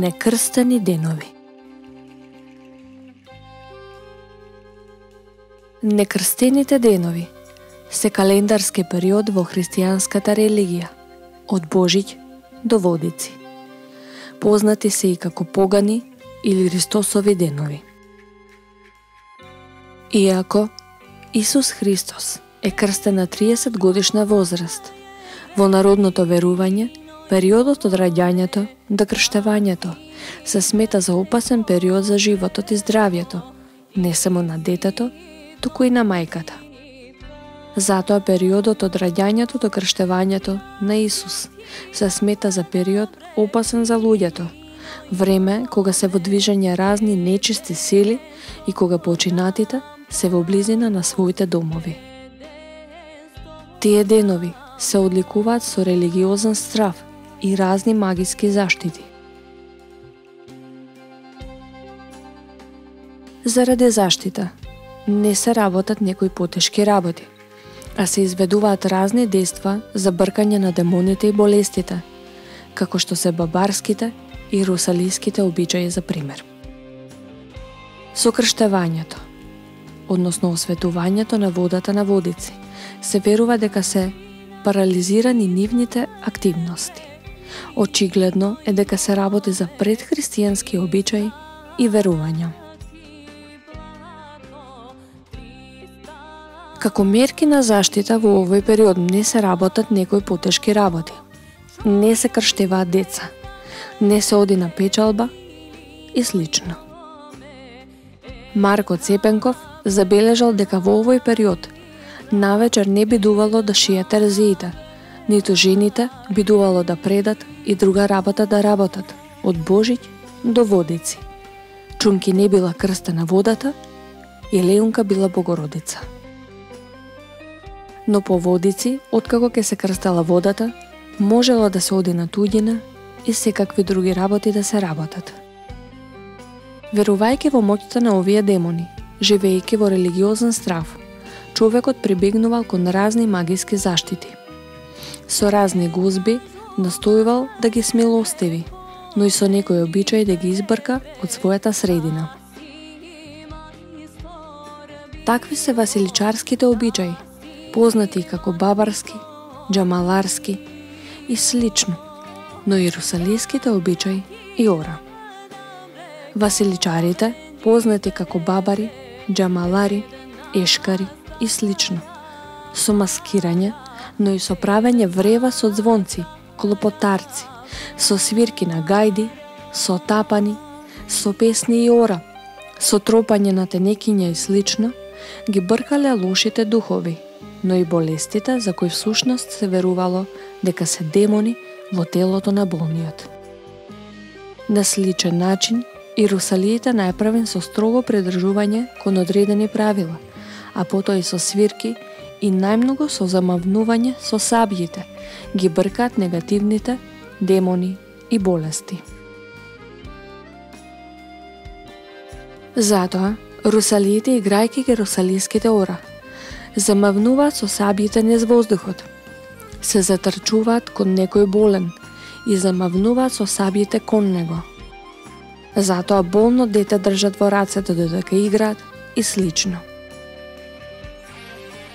Некрстени денови. Некрстените денови се календарски период во христијанската религија, од Божиќ до Водици. Познати се и како погани или Христосови денови. Иако Исус Христос е крстен на 30 годишна возраст, во народното верување, периодот од раѓањето до крштевањето се смета за опасен период за животот и здравјето, не само на детето, туку и на мајката. Затоа периодот од раѓањето до крштевањето на Исус се смета за период опасен за луѓето, време кога се во движење разни нечисти сили и кога починатите се во близина на своите домови. Тие денови се одликуваат со религиозен страв и разни магиски заштити. Заради заштита не се работат некои потешки работи, а се изведуваат разни дејства за бркање на демоните и болестите, како што се бабарските и русалиските обичаи за пример. Со крштевањето, односно осветувањето на водата на Водици, се верува дека се парализирани нивните активности. Очигледно е дека се работи за предхристијански обичаи и верувања. Како мерки на заштита во овој период не се работат некои потешки работи. Не се крштеваат деца, не се оди на печалба и слично. Марко Цепенков забележал дека во овој период навечер не бидувало да шијат терзиите, ниту жените бидувало да предат и друга работа да работат, од Божиќ до Водици. Чунки не била крстена водата и Леунка била Богородица. Но по Водици, откако ќе се крстала водата, можело да се оди на туѓина и секакви други работи да се работат. Верувајќи во моќта на овие демони, живејќи во религиозен страв, човекот прибегнувал кон разни магиски заштити. Со разни гузби настојувал да ги смилостиви, но и со некои обичаи да ги избрка од својата средина. Такви се василичарските обичаи, познати како бабарски, џамаларски и слично, но и русалиските обичаи и ора. Василичарите, познати како бабари, џамалари, ешкари и слично, со маскирање, но и со правење врева со звонци, клопотарци, со свирки на гајди, со тапани, со песни и ора, со тропање на тенекиња и слично, ги бркале лошите духови, но и болестите за кои всушност се верувало дека се демони во телото на болниот. На сличен начин и русалиите најправен со строго придржување кон одредени правила, а потоа и со свирки и најмногу со замавнување со сабјите, ги бркаат негативните демони и болести. Затоа, русалиите играјќи ги русалиските ора, замавнуваат со сабјите низ воздухот, се затрчуваат кон некој болен и замавнуваат со сабјите кон него. Затоа болно дете држат во рацете додека играат и слично.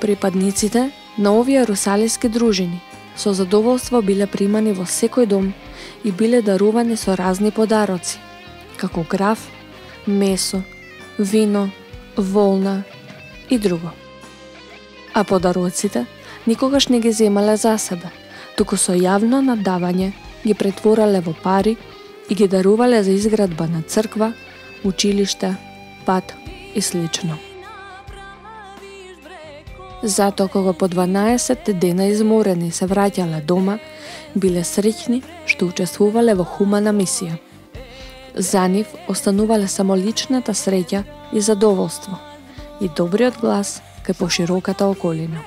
Припадниците на овие русалиски дружини со задоволство биле примани во секој дом и биле дарувани со разни подароци, како граф, месо, вино, волна и друго. А подароците никогаш не ги земале за себе, туку со јавно надавање ги претворале во пари и ги дарувале за изградба на црква, училиште, пат и слично. Затоа кога по 12 дена изморени се враќале дома, биле среќни што учествувале во хумана мисија. За нив останувале само личната среќа и задоволство и добриот глас кај пошироката околина.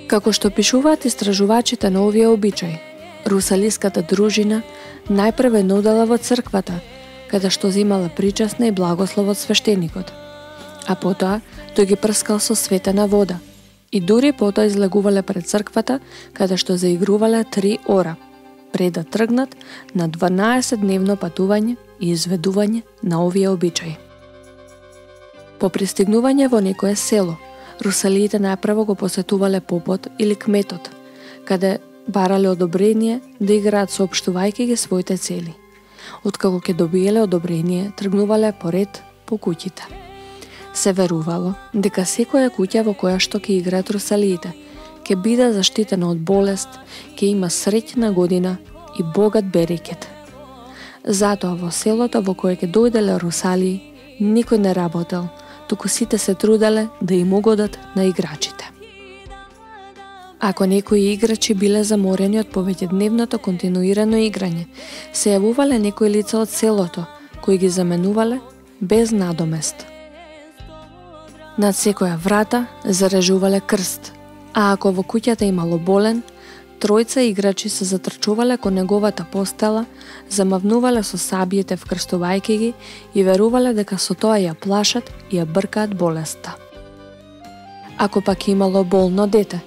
Како што пишуваат истражувачите на овие обичаи, русалиската дружина најпрве одела во црквата, каде што земала причесна и благослов од свештеникот, а потоа тој ги прскал со светена вода и дури потоа излегувале пред црквата, каде што заигрувале 3 ора, пред да тргнат на 12-дневно патување и изведување на овие обичаи. По пристигнување во некое село, русалиите најпрво го посетувале попот или кметот, каде барале одобрение да играат соопштувајќи ги своите цели. Откако ќе добиеле одобрение, тргнувале поред по куќите. Се верувало дека секоја куќа во која што ќе играат русалиите ќе биде заштитена од болест, ќе има среќна година и богат берекет. Затоа во селото во кое ќе дојделе русалии, никој не работел, туку сите се труделе да им угодат на играчите. Ако некои играчи биле заморени од повеќедневното континуирано играње, се јавувале некои лица од селото, кои ги заменувале без надомест. Над секоја врата зарежувале крст, а ако во куќата имало болен, тројца играчи се затрчувале кон неговата постела, замавнувале со сабиите вкрстувајќи ги и верувале дека со тоа ја плашат и ја бркаат болеста. Ако пак имало болно дете,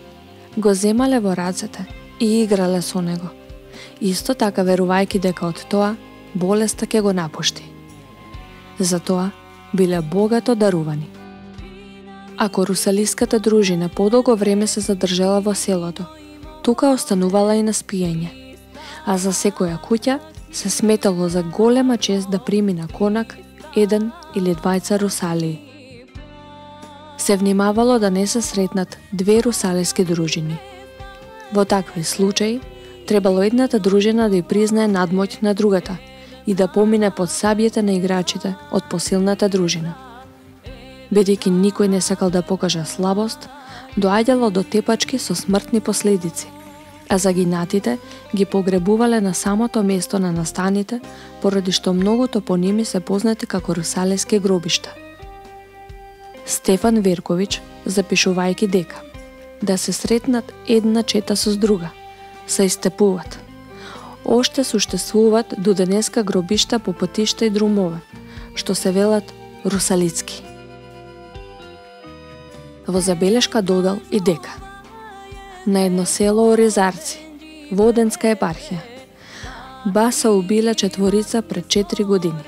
го земале во рацете и играле со него, исто така верувајќи дека од тоа болеста ќе го напушти. Затоа биле богато дарувани. Ако русалиската дружина подолго време се задржала во селото, тука останувала и на спиење, а за секоја куќа се сметало за голема чест да прими на конак еден или двајца русалии. Се внимавало да не се сретнат две русалиски дружини. Во такви случаи, требало едната дружина да ја признае надмоќ на другата и да помине под сабиите на играчите од посилната дружина. Бидејќи никој не сакал да покаже слабост, доаѓало до тепачки со смртни последици, а загинатите ги погребувале на самото место на настаните, поради што многу топоними се познати како русалиски гробишта. Стефан Верковиќ, запишувајќи дека да се сретнат една чета со друга, се истепуваат. Оште суштествуваат до денеска гробишта по патишта и друмове, што се велат русалицки. Во забелешка додал и дека на едно село Оризарци, во Оденска епархија, баса убиле четворица пред 4 години.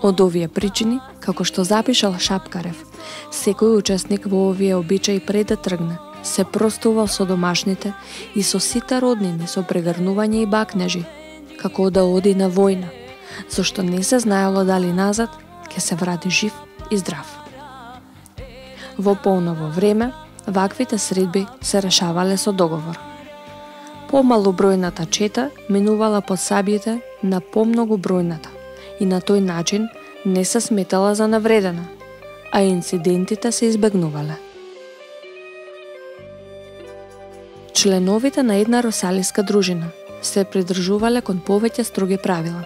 Од овие причини, како што запишал Шапкарев, секој учесник во овие обичаи пред да тргне, се простувал со домашните и со сите роднини со прегрнување и бакнежи, како да оди на војна, зашто не се знаело дали назад ќе се врати жив и здрав. Во поново време, ваквите средби се решавале со договор. Помалобројната чета минувала под сабиите на помногу бројната и на тој начин не се сметала за навредена, а инцидентите се избегнувале. Членовите на една русалиска дружина се придржувале кон повеќе строги правила.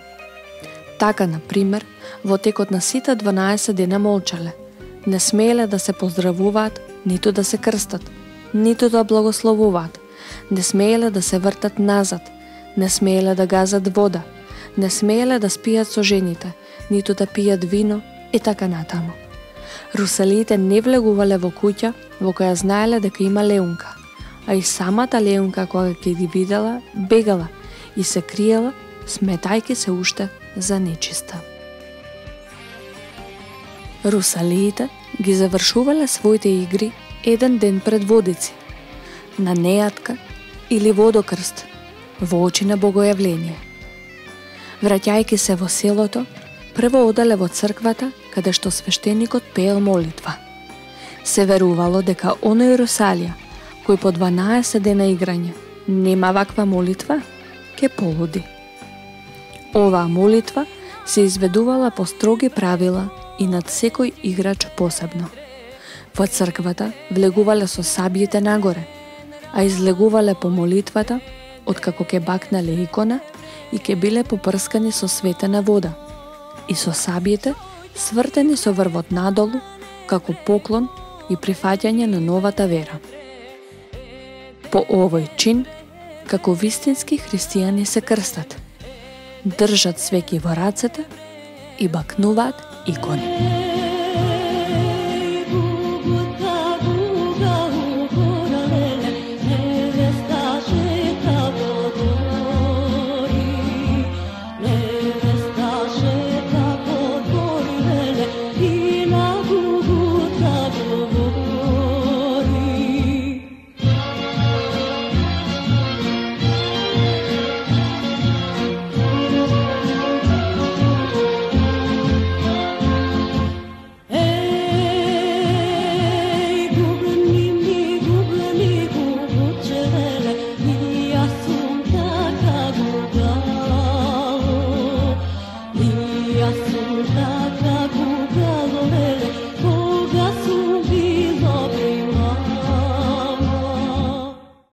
Така, на пример, во текот на сите 12 дена молчале, не смееле да се поздравуваат, ниту да се крстат, ниту да благословуваат, не смееле да се вртат назад, не смееле да газат вода, не смееле да спијат со жените, ниту да пијат вино и така натаму. Русалиите не влегувале во куќа во која знаеле дека има леунка, а и самата леунка кога ќе ги видела, бегала и се криела, сметајки се уште за нечиста. Русалиите ги завршувале своите игри еден ден пред водици, на нејатка или водокрст, во очи на богојавление. Враќајќи се во селото, прво оделе во црквата, каде што свештеникот пеел молитва. Се верувало дека оној русалија, кој по 12 дена играње нема ваква молитва, ке полуди. Оваа молитва се изведувала по строги правила и над секој играч посебно. Во црквата влегувале со сабиите нагоре, а излегувале по молитвата, откако ке бакнале икона и ке биле попрскани со светена вода, и со сабиите свртени со врвот надолу, како поклон и прифаќање на новата вера. По овој чин, како вистински христијани се крстат, држат свеќи во рацете и бакнуваат икони.